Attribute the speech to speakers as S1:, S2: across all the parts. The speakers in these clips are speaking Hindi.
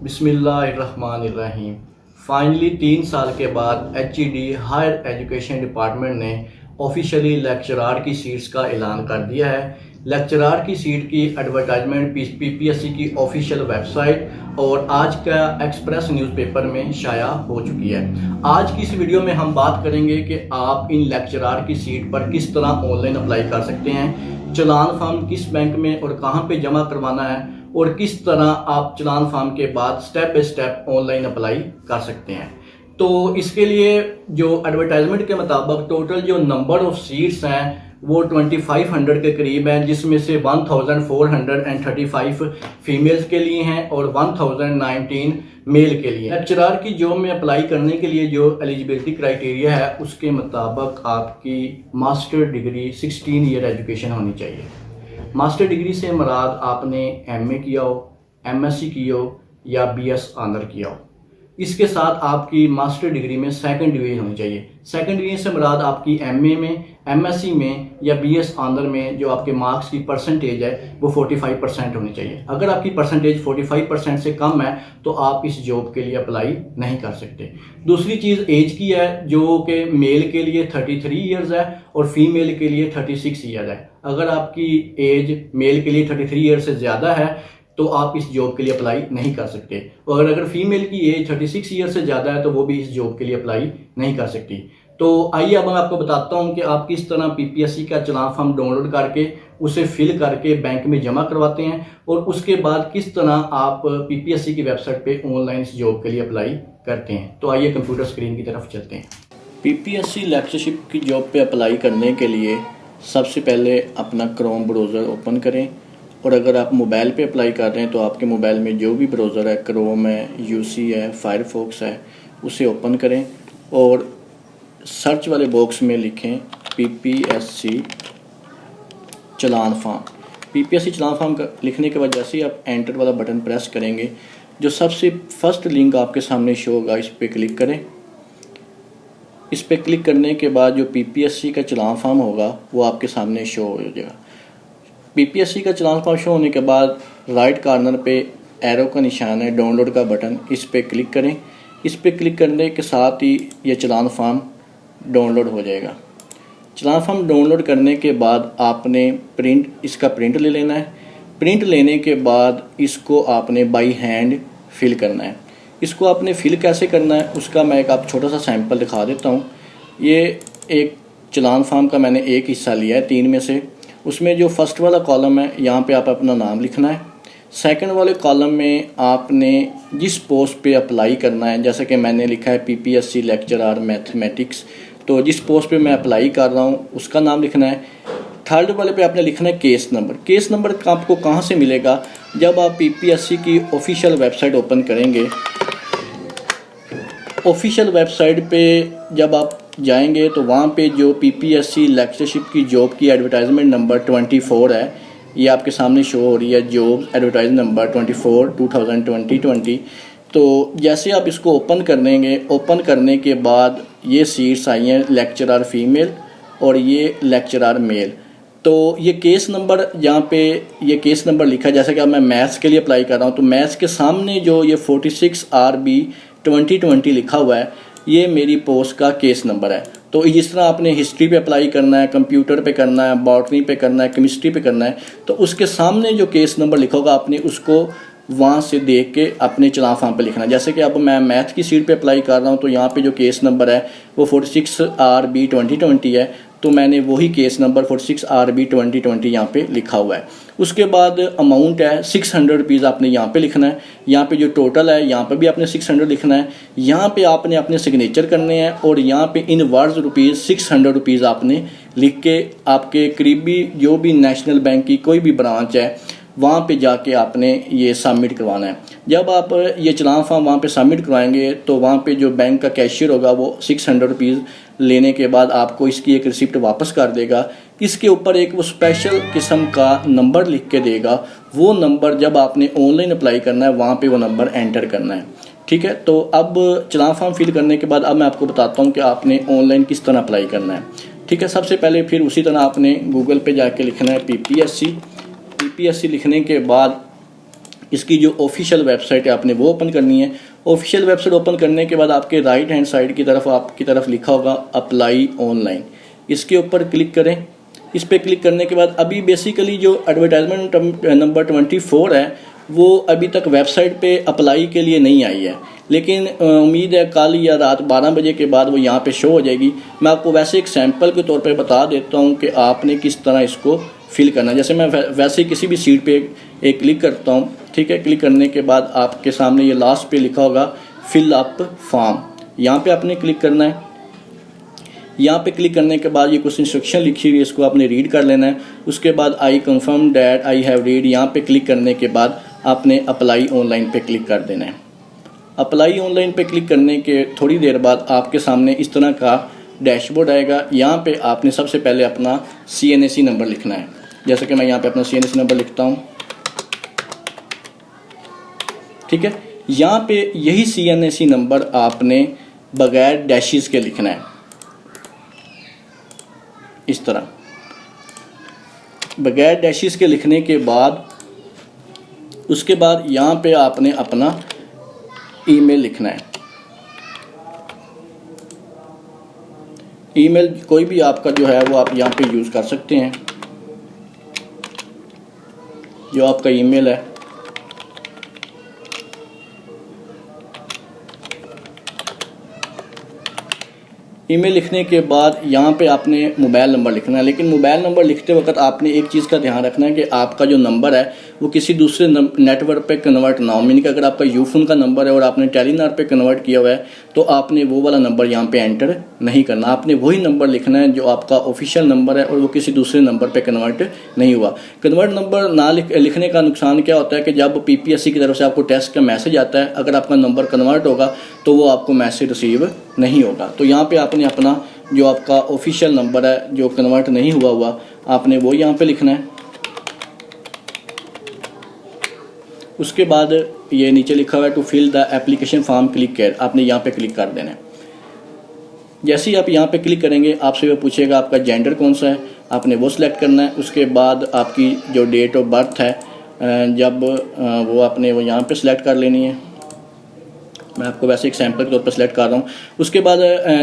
S1: बिस्मिल्लाहिर्रहमानिर्रहीम। फाइनली 3 साल के बाद HED हायर एजुकेशन डिपार्टमेंट ने ऑफिशियली लेक्चरार की सीट्स का ऐलान कर दिया है। लेक्चरार की सीट की एडवर्टाइजमेंट PPSC की ऑफिशियल वेबसाइट और आज का एक्सप्रेस न्यूज़पेपर में शाया हो चुकी है। आज की इस वीडियो में हम बात करेंगे कि आप इन लेक्चरार की सीट पर किस तरह ऑनलाइन अप्लाई कर सकते हैं, चलान फॉर्म किस बैंक में और कहां पे जमा करवाना है और किस तरह आप चलान फॉर्म के बाद step by step online apply कर सकते हैं। तो इसके लिए जो एडवर्टाइजमेंट के मुताबिक टोटल जो नंबर ऑफ सीट्स हैं वो 2500 के करीब हैं, जिसमें से 1435 फीमेल्स के लिए हैं और 1019 मेल के लिए। लेक्चरार की जॉब में अप्लाई करने के लिए जो एलिजिबिलिटी क्राइटेरिया है उसके मुताबिक आपकी मास्टर डिग्री 16 ईयर एजुकेशन होनी चाहिए। मास्टर डिग्री से मुराद आपने MA किया हो, MSc किया हो या BS ऑनर किया हो। इसके साथ आपकी मास्टर डिग्री में सेकंड डिवीजन होनी चाहिए। सेकंड डिवीजन से मुराद आपकी MA में, MSc में या BS ऑनर में जो आपके मार्क्स की परसेंटेज है वो 45% होनी चाहिए। अगर आपकी परसेंटेज 45% से कम है तो आप इस जॉब के लिए अप्लाई नहीं कर सकते। दूसरी चीज़ एज की है, जो कि मेल के लिए 33 ईयर्स है और फीमेल के लिए 36 ईयर है। अगर आपकी एज मेल के लिए 33 ईयर से ज़्यादा है तो आप इस जॉब के लिए अप्लाई नहीं कर सकते, और अगर फीमेल की एज 36 ईयर से ज़्यादा है तो वो भी इस जॉब के लिए अप्लाई नहीं कर सकती। तो आइए अब मैं आपको बताता हूँ कि आप किस तरह PPSC का चलान फॉर्म डाउनलोड करके उसे फिल करके बैंक में जमा करवाते हैं और उसके बाद किस तरह आप PPSC की वेबसाइट पे ऑनलाइन इस जॉब के लिए अप्लाई करते हैं। तो आइए कंप्यूटर स्क्रीन की तरफ चलते हैं। PPSC लेक्चरशिप की जॉब पे अप्लाई करने के लिए सबसे पहले अपना क्रोम ब्राउज़र ओपन करें, और अगर आप मोबाइल पे अप्लाई कर रहे हैं तो आपके मोबाइल में जो भी ब्राउज़र है, क्रोम है, UC है, फायरफॉक्स है, उसे ओपन करें और सर्च वाले बॉक्स में लिखें PPSC चलान फॉर्म। PPSC चलान फॉर्म लिखने के बाद जैसे ही आप एंटर वाला बटन प्रेस करेंगे, जो सबसे फर्स्ट लिंक आपके सामने शो होगा इस पर क्लिक करें। इस पर क्लिक करने के बाद जो PPSC का चलान फॉर्म होगा वो आपके सामने शो हो जाएगा। PPSC का चलान फॉर्म शो होने के बाद राइट कॉर्नर पे एरो का निशान है, डाउनलोड का बटन, इस पर क्लिक करें। इस पर क्लिक करने के साथ ही ये चलान फॉर्म डाउनलोड हो जाएगा। चलान फॉर्म डाउनलोड करने के बाद आपने इसका प्रिंट ले लेना है। प्रिंट लेने के बाद इसको आपने बाई हैंड फिल करना है। इसको आपने फिल कैसे करना है उसका मैं एक छोटा सा सैंपल दिखा देता हूँ। ये एक चलान फॉर्म का मैंने एक हिस्सा लिया है 3 में से। उसमें जो फर्स्ट वाला कॉलम है यहाँ पे आप अपना नाम लिखना है। सेकंड वाले कॉलम में आपने जिस पोस्ट पे अप्लाई करना है, जैसे कि मैंने लिखा है PPSC लेक्चरार मैथमेटिक्स, तो जिस पोस्ट पे मैं अप्लाई कर रहा हूँ उसका नाम लिखना है। थर्ड वाले पे आपने लिखना है केस नंबर। केस नंबर आपको कहाँ से मिलेगा? जब आप PPSC की ऑफिशियल वेबसाइट ओपन करेंगे, ऑफिशियल वेबसाइट पे जब आप जाएंगे तो वहाँ पे जो PPSC लेक्चरशिप की जॉब की एडवर्टाइजमेंट नंबर 24 है, ये आपके सामने शो हो रही है, जॉब एडवर्टाइज नंबर 24 2020। तो जैसे आप इसको ओपन कर देंगे, ओपन करने के बाद ये सीट्स आई हैं लेक्चरार फीमेल और ये लेक्चरार मेल। तो ये केस नंबर, यहाँ पे ये केस नंबर लिखा है। जैसे कि अब मैं मैथ्स के लिए अप्लाई कर रहा हूँ तो मैथ्स के सामने जो ये 46 RB 2020 लिखा हुआ है, ये मेरी पोस्ट का केस नंबर है। तो जिस तरह आपने हिस्ट्री पे अप्लाई करना है, कंप्यूटर पे करना है, बॉटनी पे करना है, केमिस्ट्री पे करना है, तो उसके सामने जो केस नंबर लिखा होगा आपने उसको वहाँ से देख के अपने चलान फॉर्म पे लिखना है। जैसे कि अब मैं मैथ की सीट पे अप्लाई कर रहा हूँ तो यहाँ पे जो केस नंबर है वो 46 RB 2020 है, तो मैंने वही केस नंबर 46 RB 2020 यहाँ पे लिखा हुआ है। उसके बाद अमाउंट है 600 रुपीज़ आपने यहाँ पे लिखना है। यहाँ पे जो टोटल है यहाँ पे भी आपने 600 लिखना है। यहाँ पे आपने अपने सिग्नेचर करने हैं और यहाँ पे इन वर्ड्स रुपीज़ 600 रुपीज़ आपने लिख के आपके करीबी जो भी नेशनल बैंक की कोई भी ब्रांच है वहाँ पे जाके आपने ये सबमिट करवाना है। जब आप ये चलान फॉर्म वहाँ पे सबमिट करवाएंगे तो वहाँ पे जो बैंक का कैशियर होगा वो 600 रुपीज़ लेने के बाद आपको इसकी एक रिसिप्ट वापस कर देगा। इसके ऊपर एक वो स्पेशल किस्म का नंबर लिख के देगा। वो नंबर जब आपने ऑनलाइन अप्लाई करना है वहाँ पे वो नंबर एंटर करना है। ठीक है, तो अब चलान फॉर्म फिल करने के बाद अब मैं आपको बताता हूँ कि आपने ऑनलाइन किस तरह अप्लाई करना है। ठीक है, सबसे पहले फिर उसी तरह आपने गूगल पे जाके लिखना है PPSC लिखने के बाद इसकी जो ऑफिशियल वेबसाइट है आपने वो ओपन करनी है। ऑफिशियल वेबसाइट ओपन करने के बाद आपके राइट हैंड साइड की तरफ आपकी तरफ लिखा होगा अप्लाई ऑनलाइन, इसके ऊपर क्लिक करें। इस पर क्लिक करने के बाद अभी बेसिकली जो एडवर्टाइजमेंट नंबर 24 है वो अभी तक वेबसाइट पे अप्लाई के लिए नहीं आई है, लेकिन उम्मीद है कल या रात 12 बजे के बाद वो यहाँ पे शो हो जाएगी। मैं आपको वैसे एक सैंपल के तौर पे बता देता हूँ कि आपने किस तरह इसको फिल करना है। जैसे मैं वैसे किसी भी सीट पे एक क्लिक करता हूँ, ठीक है। क्लिक करने के बाद आपके सामने ये लास्ट पे लिखा होगा फिल अप फॉर्म, यहाँ पे आपने क्लिक करना है। यहाँ पे क्लिक करने के बाद ये कुछ इंस्ट्रक्शन लिखी हुई है, इसको आपने रीड कर लेना है। उसके बाद I confirm that I have read, यहाँ पे क्लिक करने के बाद आपने अप्लाई ऑनलाइन पे क्लिक कर देना है। अप्लाई ऑनलाइन पे क्लिक करने के थोड़ी देर बाद आपके सामने इस तरह का डैशबोर्ड आएगा। यहाँ पे आपने सबसे पहले अपना CNAC नंबर लिखना है। जैसे कि मैं यहाँ पे अपना CNAC नंबर लिखता हूँ, ठीक है। यहाँ पे यही CNAC नंबर आपने बगैर डैशेस के लिखना है, इस तरह बगैर डैशेस के लिखने के बाद उसके बाद यहाँ पे आपने अपना ईमेल लिखना है। ईमेल कोई भी आपका जो है वो आप यहाँ पे यूज़ कर सकते हैं, जो आपका ईमेल है। ईमेल लिखने के बाद यहाँ पे आपने मोबाइल नंबर लिखना है, लेकिन मोबाइल नंबर लिखते वक्त आपने एक चीज़ का ध्यान रखना है कि आपका जो नंबर है वो किसी दूसरे नेटवर्क पे कन्वर्ट ना हो। मीन कि अगर आपका यूफोन का नंबर है और आपने टेलीनॉर पे कन्वर्ट किया हुआ है तो आपने वो वाला नंबर यहाँ पे एंटर नहीं करना। आपने वही नंबर लिखना है जो आपका ऑफिशियल नंबर है और वो किसी दूसरे नंबर पे कन्वर्ट नहीं हुआ। कन्वर्ट नंबर ना लिखने का नुकसान क्या होता है कि जब PPSC की तरफ से आपको टेस्ट का मैसेज आता है, अगर आपका नंबर कन्वर्ट होगा तो वो आपको मैसेज रिसीव नहीं होगा। तो यहाँ पे आपने अपना जो आपका ऑफिशियल नंबर है जो कन्वर्ट नहीं हुआ आपने वो यहाँ पे लिखना है। उसके बाद ये नीचे लिखा हुआ है to fill the application form click here, आपने यहाँ पे क्लिक कर देना है। जैसे ही आप यहाँ पे क्लिक करेंगे आपसे वो पूछेगा आपका जेंडर कौन सा है, आपने वो सिलेक्ट करना है। उसके बाद आपकी जो डेट ऑफ बर्थ है जब वो आपने वो यहाँ पे सिलेक्ट कर लेनी है। मैं आपको वैसे एक सैंपल के तौर पर सिलेक्ट कर रहा हूँ। उसके बाद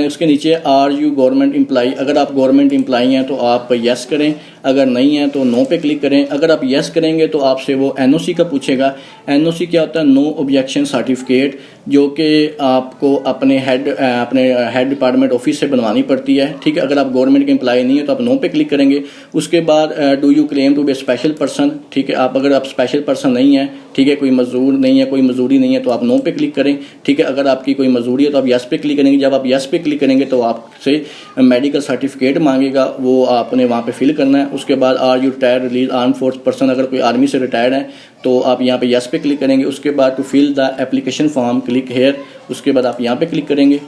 S1: उसके नीचे आर यू गवर्नमेंट एम्प्लॉई, अगर आप गवर्नमेंट एम्प्लॉई हैं तो आप येस करें, अगर नहीं है तो नो पे क्लिक करें। अगर आप येस करेंगे तो आपसे वो NOC का पूछेगा। NOC क्या होता है? नो ऑब्जेक्शन सर्टिफिकेट, जो कि आपको अपने हेड डिपार्टमेंट ऑफिस से बनवानी पड़ती है, ठीक है। अगर आप गवर्नमेंट के एम्प्लॉई नहीं है तो आप नो पे क्लिक करेंगे। उसके बाद do you claim to be special person, ठीक है। अगर आप स्पेशल पर्सन नहीं है, ठीक है, कोई मजदूर नहीं है, कोई मजदूरी नहीं है तो आप नो पे क्लिक करें, ठीक है। अगर आपकी कोई मजदूरी है तो आप यस पे क्लिक करेंगे। जब आप यस पे क्लिक करेंगे तो आपसे मेडिकल सर्टिफिकेट मांगेगा, वो आपने वहाँ पे फिल करना है। उसके बाद are you retired release arm force person, अगर कोई आर्मी से रिटायर्ड है तो आप यहाँ पे यस पे क्लिक करेंगे। उसके बाद to fill the application form click here, उसके बाद आप यहाँ पे क्लिक करेंगे।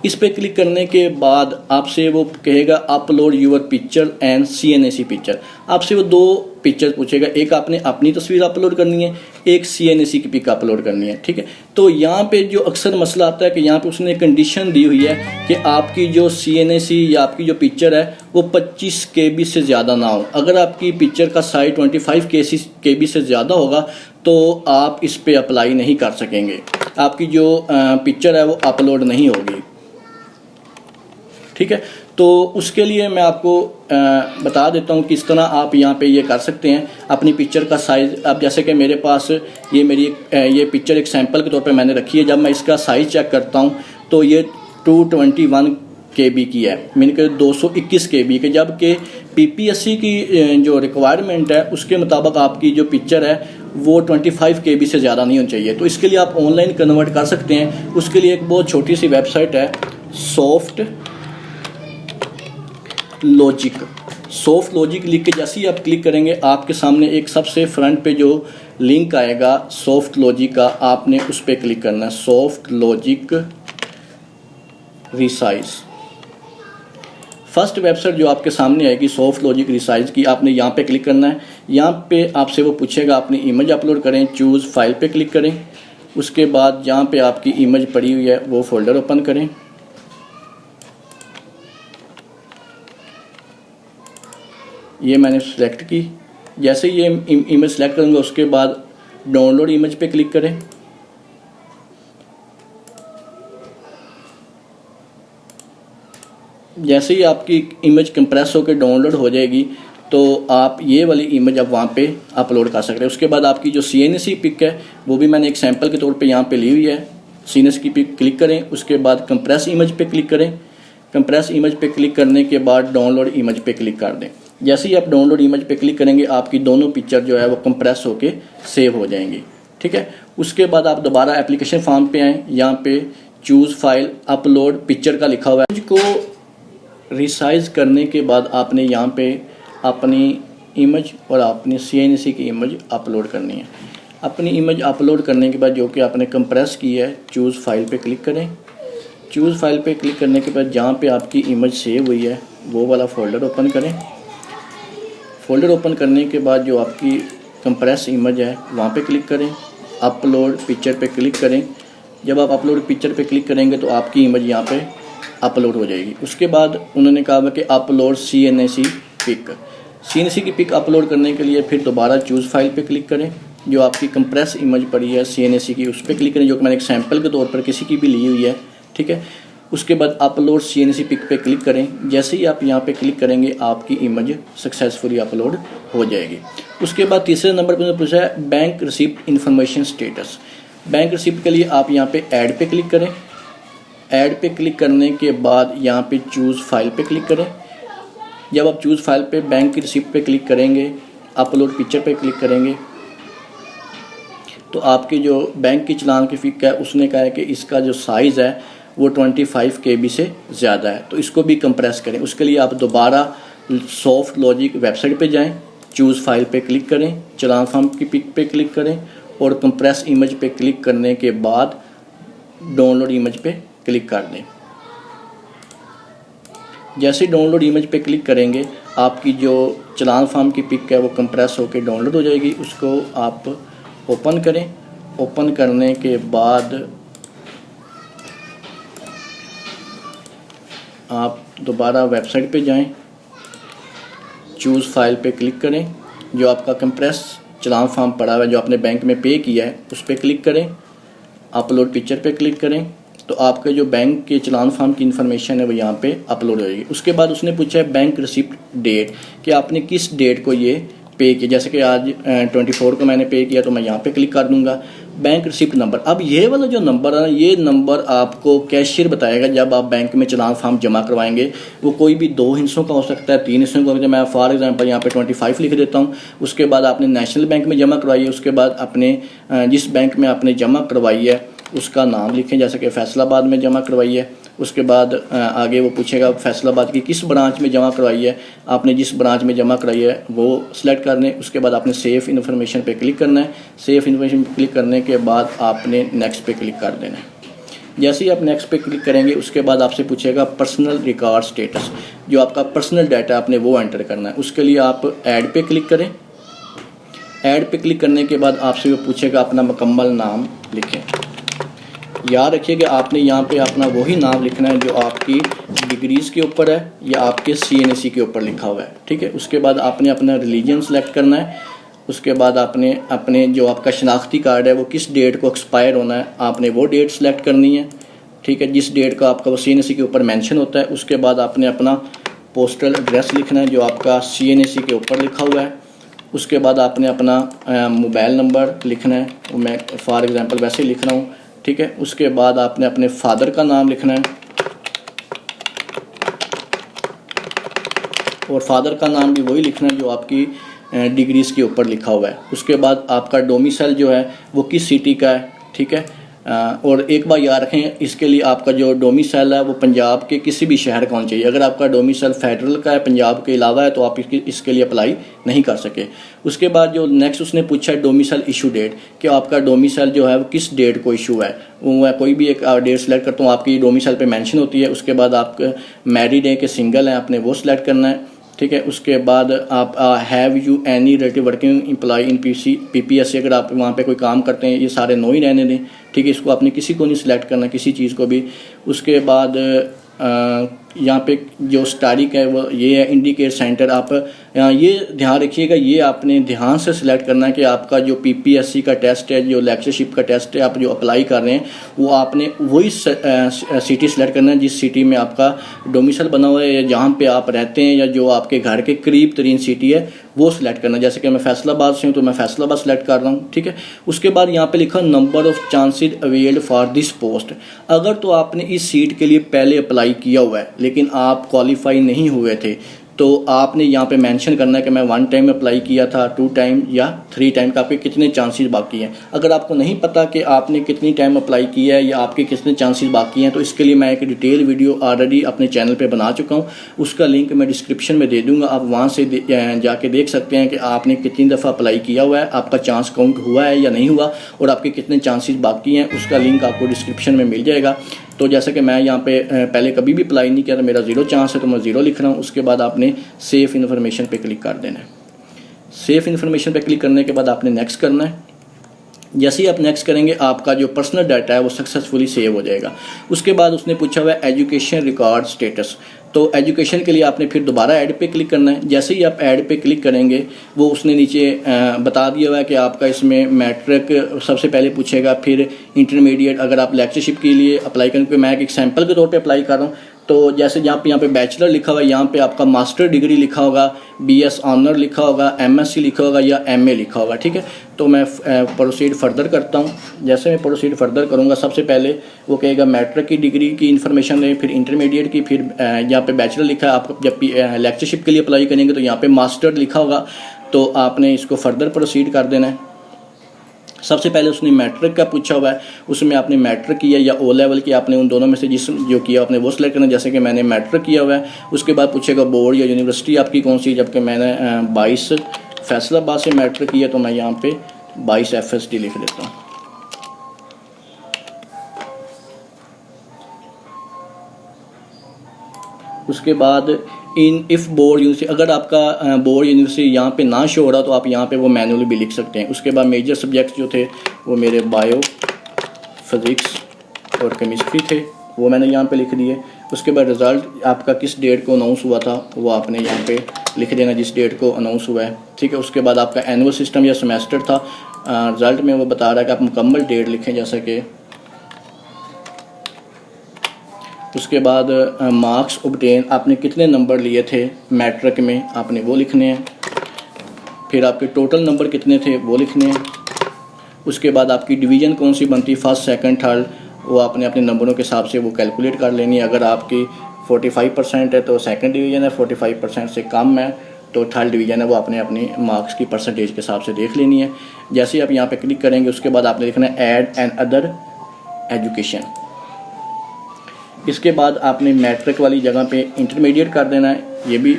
S1: इस पे क्लिक करने के बाद आपसे वो कहेगा upload your picture and CNAC picture. आपसे वो दो पिक्चर पूछेगा, एक आपने अपनी तस्वीर अपलोड करनी है, एक CNAC की पिक अपलोड करनी है, ठीक है। तो यहाँ पे जो अक्सर मसला आता है कि यहाँ पे उसने कंडीशन दी हुई है कि आपकी जो CNAC या आपकी जो पिक्चर है वो 25 KB से ज़्यादा ना हो। अगर आपकी पिक्चर का साइज 25 KB से ज़्यादा होगा तो आप इस पे अप्लाई नहीं कर सकेंगे, आपकी जो पिक्चर है वो अपलोड नहीं होगी, ठीक है। तो उसके लिए मैं आपको बता देता हूँ किस तरह आप यहाँ पे ये कर सकते हैं अपनी पिक्चर का साइज़। अब जैसे कि मेरे पास ये पिक्चर एक सैंपल के तौर पे मैंने रखी है। जब मैं इसका साइज़ चेक करता हूँ तो ये 221 KB की है, मीन के 221 KB के, जबकि PPSC की जो रिक्वायरमेंट है उसके मुताबिक आपकी जो पिक्चर है वो 25 KB से ज़्यादा नहीं होनी चाहिए। तो इसके लिए आप ऑनलाइन कन्वर्ट कर सकते हैं। उसके लिए एक बहुत छोटी सी वेबसाइट है सॉफ्ट लॉजिक लिख के जैसे ही आप क्लिक करेंगे आपके सामने एक सबसे फ्रंट पे जो लिंक आएगा सॉफ्ट लॉजिक का, आपने उस पर क्लिक करना है। Soft logic resize, first website जो आपके सामने आएगी सॉफ्ट लॉजिक रिसाइज की, आपने यहाँ पे क्लिक करना है। यहाँ पे आपसे वो पूछेगा अपनी इमेज अपलोड करें, चूज़ फाइल पे क्लिक करें। उसके बाद जहाँ पे आपकी इमेज पड़ी हुई है वो फोल्डर ओपन करें। ये मैंने सेलेक्ट की, जैसे ये इमेज सेलेक्ट करेंगे उसके बाद डाउनलोड इमेज पे क्लिक करें। जैसे ही आपकी इमेज कंप्रेस होकर डाउनलोड हो जाएगी तो आप ये वाली इमेज अब वहाँ पे अपलोड कर सकते हैं। उसके बाद आपकी जो CNC पिक है वो भी मैंने एक सैंपल के तौर पे यहाँ पे ली हुई है। CNC की पिक क्लिक करें, उसके बाद कंप्रेस इमेज पे क्लिक करें। कंप्रेस इमेज पे क्लिक करने के बाद डाउनलोड इमेज पे क्लिक कर दें। जैसे ही आप डाउनलोड इमेज पे क्लिक करेंगे आपकी दोनों पिक्चर जो है वो कंप्रेस होके सेव हो जाएंगी, ठीक है। उसके बाद आप दोबारा एप्लीकेशन फॉर्म पे आएँ, यहाँ पे चूज़ फाइल अपलोड पिक्चर का लिखा हुआ है। इसको रिसाइज करने के बाद आपने यहाँ पे अपनी इमेज और अपनी CNC की इमेज अपलोड करनी है। अपनी इमेज अपलोड करने के बाद जो कि आपने कंप्रेस की है, चूज़ फाइल पे क्लिक करें। चूज़ फाइल पे क्लिक करने के बाद जहाँ पे आपकी इमेज सेव हुई है वो वाला फ़ोल्डर ओपन करें। फ़ोल्डर ओपन करने के बाद जो आपकी कंप्रेस इमेज है वहाँ पे क्लिक करें, अपलोड पिक्चर पे क्लिक करें। जब आप अपलोड पिक्चर पे क्लिक करेंगे तो आपकी इमेज यहाँ पे अपलोड हो जाएगी। उसके बाद उन्होंने कहा कि अपलोड CNC पिक। CNC की पिक अपलोड करने के लिए फिर दोबारा चूज़ फाइल पे क्लिक करें। जो आपकी कंप्रेस इमेज पड़ी है CNC की उस पर क्लिक करें, जो कि मैंने एक सैंपल के तौर पर किसी की भी ली हुई है, ठीक है। उसके बाद अपलोड CNC पिक पे क्लिक करें। जैसे ही आप यहाँ पे क्लिक करेंगे आपकी इमेज सक्सेसफुली अपलोड हो जाएगी। उसके बाद तीसरे नंबर पर पूछा है bank receipt information status. Bank receipt के लिए आप यहाँ पे ऐड पे क्लिक करें। ऐड पे क्लिक करने के बाद यहाँ पे चूज़ फाइल पे क्लिक करें। जब आप चूज़ फाइल पे बैंक की रिसिप्ट पे क्लिक करेंगे, अपलोड पिक्चर पे क्लिक करेंगे तो आपके जो बैंक की चलान की पिक है उसने कहा है कि इसका जो साइज़ है वो 25 KB से ज़्यादा है, तो इसको भी कंप्रेस करें। उसके लिए आप दोबारा सॉफ्ट लॉजिक वेबसाइट पे जाएं, चूज़ फाइल पे क्लिक करें, चलान फॉर्म की पिक पे क्लिक करें और कंप्रेस इमेज पे क्लिक करने के बाद डाउनलोड इमेज पे क्लिक कर दें। जैसे डाउनलोड इमेज पे क्लिक करेंगे आपकी जो चलान फॉर्म की पिक है वो कंप्रेस होकर डाउनलोड हो जाएगी। उसको आप ओपन करें। ओपन करने के बाद आप दोबारा वेबसाइट पे जाएं, चूज़ फाइल पे क्लिक करें। जो आपका कंप्रेस चलान फॉर्म पड़ा हुआ है जो आपने बैंक में पे किया है उस पर क्लिक करें, अपलोड पिक्चर पे क्लिक करें तो आपके जो बैंक के चलान फॉर्म की इन्फॉर्मेशन है वो यहाँ पे अपलोड हो जाएगी। उसके बाद उसने पूछा है बैंक रिसिप्ट डेट कि आपने किस डेट को ये पे किया। जैसे कि आज 24 को मैंने पे किया तो मैं यहाँ पे क्लिक कर दूंगा। बैंक रिसिप्ट नंबर, अब ये वाला जो नंबर है ये नंबर आपको कैशियर बताएगा जब आप बैंक में चलान फॉर्म जमा करवाएंगे। वो कोई भी 2 हिस्सों का हो सकता है, 3 हिस्सों का हो सकता है। मैं फॉर एग्जांपल यहाँ पे 25 लिख देता हूँ। उसके बाद आपने नेशनल बैंक में जमा करवाई है, उसके बाद अपने जिस बैंक में आपने जमा करवाई है उसका नाम लिखें, जैसे कि फैसलाबाद में जमा करवाई है। उसके बाद आगे वो पूछेगा फैसलाबाद की किस ब्रांच में जमा करवाई है, आपने जिस ब्रांच में जमा करवाई है वो सिलेक्ट कर लें। उसके बाद आपने सेव इन्फॉर्मेशन पे क्लिक करना है। सेव इन्फॉर्मेशन पे क्लिक करने के बाद आपने नेक्स्ट पे क्लिक कर देना है। जैसे ही आप नेक्स्ट पे क्लिक करेंगे उसके बाद आपसे पूछेगा पर्सनल रिकॉर्ड स्टेटस, जो आपका पर्सनल डाटा आपने वो एंटर करना है। उसके लिए आप ऐड पे क्लिक करें। ऐड पे क्लिक करने के बाद आपसे वो पूछेगा अपना मुकम्मल नाम लिखें। याद रखिएगा आपने यहाँ पे अपना वही नाम लिखना है जो आपकी डिग्रीज़ के ऊपर है या आपके CNC के ऊपर लिखा हुआ है, ठीक है। उसके बाद आपने अपना रिलीजन सेलेक्ट करना है। उसके बाद आपने अपने जो आपका शनाख्ती कार्ड है वो किस डेट को एक्सपायर होना है आपने वो डेट सेलेक्ट करनी है, ठीक है, जिस डेट का आपका वो CNC के ऊपर मेंशन होता है। उसके बाद आपने अपना पोस्टल एड्रेस लिखना है जो आपका CNC के ऊपर लिखा हुआ है। उसके बाद आपने अपना मोबाइल नंबर लिखना है, मैं फॉर एग्ज़ाम्पल वैसे ही लिख रहा हूँ, ठीक है। उसके बाद आपने अपने फादर का नाम लिखना है और फादर का नाम भी वही लिखना है जो आपकी डिग्रीज़ के ऊपर लिखा हुआ है। उसके बाद आपका डोमिसाइल जो है वो किस सिटी का है, ठीक है। और एक बार याद रखें इसके लिए आपका जो डोमिसाइल है वो पंजाब के किसी भी शहर का होना चाहिए। अगर आपका डोमिसाइल फेडरल का है, पंजाब के अलावा है, तो आप इसके लिए अप्लाई नहीं कर सके। उसके बाद जो नेक्स्ट उसने पूछा है डोमिसाइल इशू डेट, कि आपका डोमिसाइल जो है वो किस डेट को इशू है। वो मैं कोई भी एक डेट सेलेक्ट करता हूँ, आपकी डोमिसाइल पे मेंशन होती है। उसके बाद आप मैरिड है कि सिंगल है आपने वो सिलेक्ट करना है, ठीक है। उसके बाद आप have you any relative working employ in PPS, अगर आप वहाँ पे कोई काम करते हैं, ये सारे नो ही रहने दें, ठीक है। इसको आपने किसी को नहीं सिलेक्ट करना, किसी चीज़ को भी। उसके बाद यहाँ पे जो तारीख है वो ये है, इंडिकेट सेंटर। आप ये ध्यान रखिएगा, ये आपने ध्यान से सिलेक्ट करना है कि आपका जो पीपीएससी का टेस्ट है, जो लेक्चरशिप का टेस्ट है, आप जो अप्लाई कर रहे हैं वो आपने वही सिटी सिलेक्ट करना है जिस सिटी में आपका डोमिसाइल बना हुआ है या जहाँ पे आप रहते हैं या जो आपके घर के करीब तरीन सिटी है वो सिलेक्ट करना है। जैसे कि मैं फैसलाबाद से हूँ तो मैं फैसलाबाद सिलेक्ट कर रहा हूँ, ठीक है। उसके बाद यहाँ पे लिखा number of chances availed for this post. अगर तो आपने इस सीट के लिए पहले अप्लाई किया हुआ है लेकिन आप क्वालिफाई नहीं हुए थे तो आपने यहाँ पे मेंशन करना है कि मैं 1 टाइम अप्लाई किया था, 2 टाइम या 3 टाइम का, आपके कितने चांसेस बाकी हैं। अगर आपको नहीं पता कि आपने कितनी टाइम अप्लाई किया है या आपके कितने चांसेस बाकी हैं तो इसके लिए मैं एक डिटेल वीडियो ऑलरेडी अपने चैनल पे बना चुका हूँ, उसका लिंक मैं डिस्क्रिप्शन में दे दूँगा। आप वहाँ से जाके देख सकते हैं कि आपने कितनी दफ़ा अप्लाई किया हुआ है, आपका चांस काउंट हुआ है या नहीं हुआ और आपके कितने चांसेस बाकी हैं, उसका लिंक आपको डिस्क्रिप्शन में मिल जाएगा। तो जैसे कि मैं यहाँ पे पहले कभी भी अप्लाई नहीं किया था, मेरा 0 चांस है तो मैं 0 लिख रहा हूँ। उसके बाद आपने सेफ इन्फॉर्मेशन पे क्लिक कर देना है। सेफ इन्फॉर्मेशन पे क्लिक करने के बाद आपने नेक्स्ट करना है। जैसे ही आप नेक्स्ट करेंगे आपका जो पर्सनल डाटा है वो सक्सेसफुली सेव हो जाएगा। उसके बाद उसने पूछा हुआ है एजुकेशन रिकॉर्ड स्टेटस, तो एजुकेशन के लिए आपने फिर दोबारा ऐड पे क्लिक करना है। जैसे ही आप ऐड पे क्लिक करेंगे वो उसने नीचे बता दिया हुआ है कि आपका इसमें मैट्रिक सबसे पहले पूछेगा, फिर इंटरमीडिएट। अगर आप लेक्चरशिप के लिए अप्लाई करेंगे, मैं एक एग्जाम्पल के तौर पे अप्लाई कर रहा हूँ, तो जैसे यहाँ पे बैचलर लिखा हुआ है, यहाँ पे आपका मास्टर डिग्री लिखा होगा, बीएस ऑनर लिखा होगा, एमएससी लिखा होगा या एमए लिखा होगा, ठीक है। तो मैं प्रोसीड फर्दर करता हूँ। जैसे मैं प्रोसीड फर्दर करूँगा सबसे पहले वो कहेगा मैट्रिक की डिग्री की इन्फॉर्मेशन दें, फिर इंटरमीडिएट की, फिर यहाँ पे बैचलर लिखा है। आप जब लेक्चरशिप के लिए अप्लाई करेंगे तो यहाँ पे मास्टर लिखा होगा, तो आपने इसको फर्दर प्रोसीड कर देना है। सबसे पहले उसने मैट्रिक का पूछा हुआ है, उसमें आपने मैट्रिक किया या ओ लेवल की, आपने उन दोनों में से जिस जो किया आपने वो सिलेक्ट करना। जैसे कि मैंने मैट्रिक किया हुआ है। उसके बाद पूछेगा बोर्ड या यूनिवर्सिटी आपकी कौन सी, जबकि मैंने 22 फैसलाबाद से मैट्रिक किया तो मैं यहाँ पे 22 FSD लिख देता हूँ। उसके बाद इफ़ बोर्ड यूनिवर्सिटी, अगर आपका बोर्ड यूनिवर्सिटी यहाँ पे ना शो हो रहा तो आप यहाँ पे वो मैनुअली भी लिख सकते हैं। उसके बाद मेजर सब्जेक्ट्स जो थे वो मेरे बायो, फिज़िक्स और केमिस्ट्री थे, वो मैंने यहाँ पे लिख दिए। उसके बाद रिज़ल्ट आपका किस डेट को अनाउंस हुआ था वो आपने यहाँ पे लिख देना, जिस डेट को अनाउंस हुआ है, ठीक है। उसके बाद आपका एनुअल सिस्टम या सेमेस्टर था, रिज़ल्ट में वो बता रहा है कि आप मुकम्मल डेट लिखें, जैसा कि। उसके बाद मार्क्स ऑब्टेन, आपने कितने नंबर लिए थे मैट्रिक में, आपने वो लिखने हैं। फिर आपके टोटल नंबर कितने थे वो लिखने हैं। उसके बाद आपकी डिवीज़न कौन सी बनती, फर्स्ट सेकंड थर्ड, वो आपने अपने नंबरों के हिसाब से वो कैलकुलेट कर लेनी है। अगर आपकी 45% है तो सेकंड डिवीज़न है, 45% से कम है तो थर्ड डिवीज़न है, वो आपने अपनी मार्क्स की परसेंटेज के हिसाब से देख लेनी है। जैसे ही आप यहाँ पे क्लिक करेंगे उसके बाद आपने लिखना है ऐड एंड अदर एजुकेशन। इसके बाद आपने मैट्रिक वाली जगह पे इंटरमीडिएट कर देना है, ये भी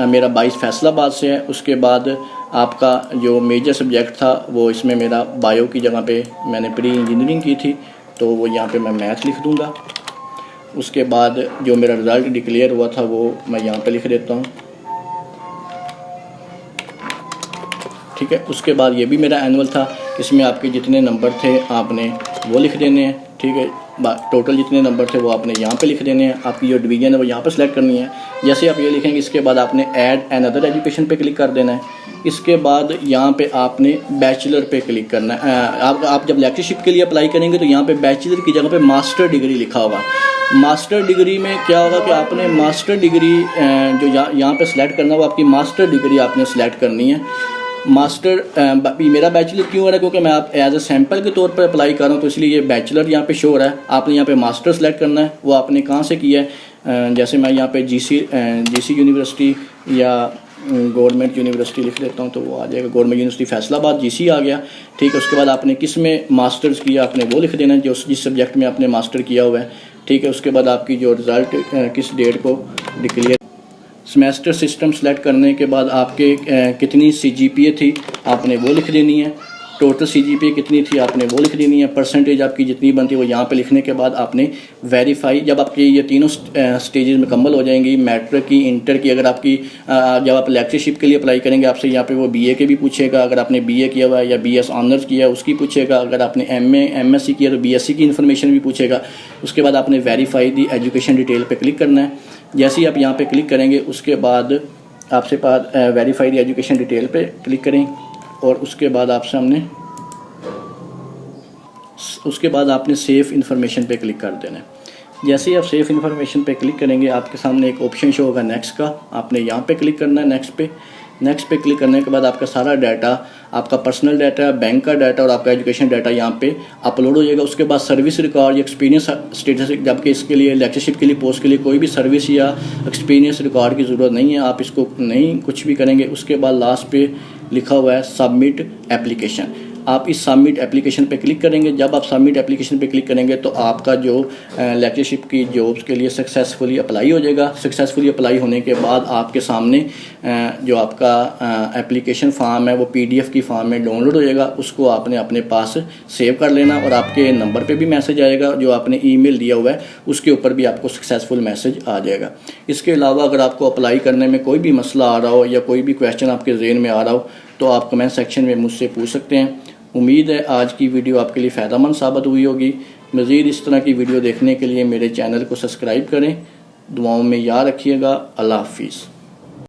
S1: मेरा 22 फैसलाबाद से है। उसके बाद आपका जो मेजर सब्जेक्ट था वो इसमें मेरा बायो की जगह पे मैंने प्री इंजीनियरिंग की थी तो वो यहाँ पे मैं मैथ लिख दूँगा। उसके बाद जो मेरा रिज़ल्ट डिक्लेयर हुआ था वो मैं यहाँ पे लिख देता हूँ, ठीक है। उसके बाद ये भी मेरा एनुअल था, इसमें आपके जितने नंबर थे आपने वो लिख देने हैं, ठीक है। टोटल जितने नंबर थे वो आपने यहाँ पे लिख देने हैं। आपकी जो डिवीज़न है वो यहाँ पे सेलेक्ट करनी है। जैसे आप ये लिखेंगे इसके बाद आपने ऐड एंड अदर एजुकेशन पे क्लिक कर देना है। इसके बाद यहाँ पे आपने बैचलर पे क्लिक करना है। आप जब लेक्चरशिप के लिए अप्लाई करेंगे तो यहाँ पे बैचलर की जगह पे मास्टर डिग्री लिखा होगा। मास्टर डिग्री में क्या होगा कि आपने मास्टर डिग्री जो यहाँ पे सिलेक्ट करना है वो आपकी मास्टर डिग्री आपने सिलेक्ट करनी है। मास्टर मेरा बैचलर क्यों हो रहा है, क्योंकि मैं आप एज ए सैम्पल के तौर पर अप्लाई कर रहा हूँ तो इसलिए ये बैचलर यहाँ पे शो हो रहा है। आपने यहाँ पे मास्टर सेलेक्ट करना है, वो आपने कहाँ से किया है। जैसे मैं यहाँ पे जीसी यूनिवर्सिटी या गवर्नमेंट यूनिवर्सिटी लिख देता हूँ तो वो आ जाएगा, गवर्नमेंट यूनिवर्सिटी फैसलाबाद जीसी आ गया, ठीक है। उसके बाद आपने किस में मास्टर्स किया आपने वो लिख देना है, जो जिस सब्जेक्ट में आपने मास्टर किया हुआ है, ठीक है। उसके बाद आपकी जो रिज़ल्ट किस डेट को डिक्लेयर, सेमेस्टर सिस्टम सेलेक्ट करने के बाद आपके कितनी CGPA थी आपने वो लिख देनी है, टोटल CGPA कितनी थी आपने वो लिख देनी है, परसेंटेज आपकी जितनी बनती है वो यहाँ पे लिखने के बाद आपने वेरीफाई, जब आपकी ये तीनों स्टेजेस मुकम्मल हो जाएंगी, मैट्रिक की, इंटर की, अगर आपकी जब आप लेक्चरशिप के लिए अप्लाई करेंगे आपसे यहाँ पे वो BA के भी पूछेगा, अगर आपने BA किया हुआ है या BS ऑनर्स किया है उसकी पूछेगा, अगर आपने MA MSc किया तो BSc की इन्फॉर्मेशन भी पूछेगा। उसके बाद आपने वेरीफाई दी एजुकेशन डिटेल पे क्लिक करना है। जैसे ही आप यहाँ पे क्लिक करेंगे उसके बाद आपसे पास वेरीफाई दी एजुकेशन डिटेल पे क्लिक करें और उसके बाद आपने सेफ इन्फॉर्मेशन पे क्लिक कर देना है। जैसे ही आप सेफ इन्फॉर्मेशन पे क्लिक करेंगे आपके सामने एक ऑप्शन शो होगा नेक्स्ट का, आपने यहाँ पे क्लिक करना है नेक्स्ट पे क्लिक करने के बाद आपका सारा डाटा, आपका पर्सनल डाटा, बैंक का डाटा और आपका एजुकेशन डाटा यहाँ पे अपलोड हो जाएगा। उसके बाद सर्विस रिकॉर्ड या एक्सपीरियंस स्टेटस, जबकि इसके लिए लेक्चरशिप के लिए पोस्ट के लिए कोई भी सर्विस या एक्सपीरियंस रिकॉर्ड की ज़रूरत नहीं है, आप इसको नहीं कुछ भी करेंगे। उसके बाद लास्ट पे लिखा हुआ है सबमिट एप्लीकेशन, आप इस सबमिट एप्लीकेशन पे क्लिक करेंगे। जब आप सबमिट एप्लीकेशन पे क्लिक करेंगे तो आपका जो लेक्चरशिप की जॉब्स के लिए सक्सेसफुली अप्लाई हो जाएगा। सक्सेसफुली अप्लाई होने के बाद आपके सामने जो आपका एप्लीकेशन फॉर्म है वो PDF की फॉर्म में डाउनलोड हो जाएगा, उसको आपने अपने पास सेव कर लेना और आपके नंबर पे भी मैसेज आएगा, जो आपने ईमेल दिया हुआ है उसके ऊपर भी आपको सक्सेसफुल मैसेज आ जाएगा। इसके अलावा अगर आपको अप्लाई करने में कोई भी मसला आ रहा हो या कोई भी क्वेश्चन आपके जहन में आ रहा हो तो आप कमेंट सेक्शन में मुझसे पूछ सकते हैं। उम्मीद है आज की वीडियो आपके लिए फ़ायदेमंद साबित हुई होगी। मज़ीद इस तरह की वीडियो देखने के लिए मेरे चैनल को सब्सक्राइब करें। दुआओं में याद रखिएगा। अल्लाह हाफिज़।